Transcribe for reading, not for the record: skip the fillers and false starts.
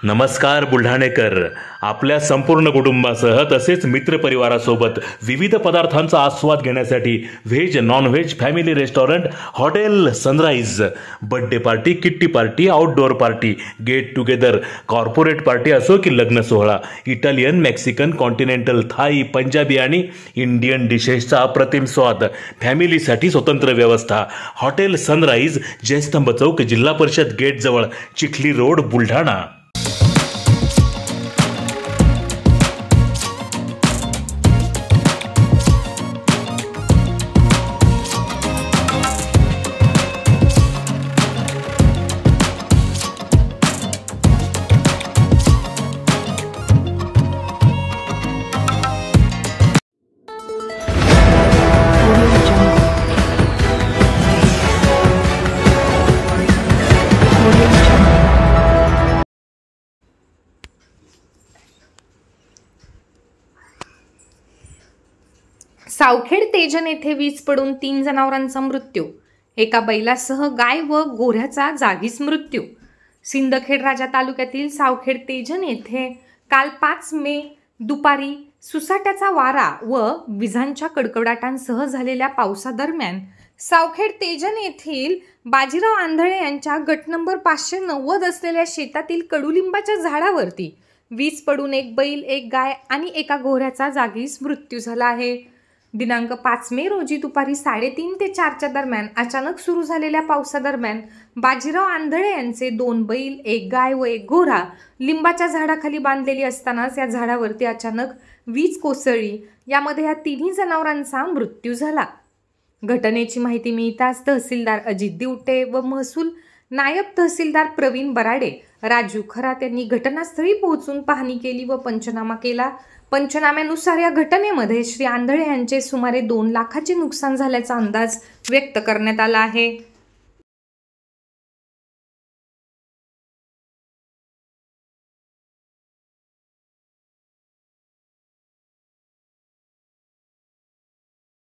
नमस्कार बुलढाणेकर. आपल्या संपूर्ण कुटुंबासह तसेच मित्रपरिवारासोबत विविध पदार्थांचा आस्वाद घेण्यासाठी veg non veg family restaurant hotel sunrise. Birthday party, kitty party, outdoor party, get together, corporate party असो की लग्न सोहळा, Italian, Mexican, continental, Thai, Punjabi आणि इंडियन डिशेसचा अप्रतिम स्वाद. फॅमिलीसाठी स्वतंत्र व्यवस्था. हॉटेल सनराइज, जयस्तंभ चौक, जिल्हा परिषद गेट जवळ, चिखली रोड, बुलढाणा. सावखेड तेजन येथे वीज पडून 3 जनावरांचा मृत्यू. एका बैलासह गाय व गोऱ्याचा जागीच मृत्यू. सिंदखेड राजा तालुक्यातील सावखेड तेजन येथे काल 5 मे दुपारी सुसाट्याचा वारा व विजांच्या कडकडाटांसह झालेल्या पावसादरम्यान सावखेड तेजन येथील बाजीराव आंधळे यांच्या गट नंबर 590 असलेल्या शेतातील कडुलिंबाच्या झाडावरती वीज पडून एक बैल, एक गाय आणि एका गोऱ्याचा जागीच मृत्यू झाला आहे. दिनांक 5 मे रोजी दुपारी 3:30 ते 4च्या दरम्यान अचानक सुरू झालेल्या पावसादरम्यान बाजीराव आंधळे यांचे 2 बैल, एक गाय व एक घोडा लिंबाच्या झाडाखाली बांधलेली असतानाच या झाडावरती अचानक वीज कोसळली. यामध्ये या 3 जनावरांचा मृत्यू झाला. घटनेची माहिती मिळताच तहसीलदार अजित दिवटे व महसूल नायब तहसीलदार प्रवीण बराडे, राजू खरात यांनी घटनास्थळी पोहोचून पाहणी केली व पंचनामा केला. पंचनाम्यानुसार या घटनेमध्ये श्री आंधळे यांचे सुमारे 2 लाखाचे नुकसान झाल्याचा अंदाज व्यक्त करण्यात आला आहे.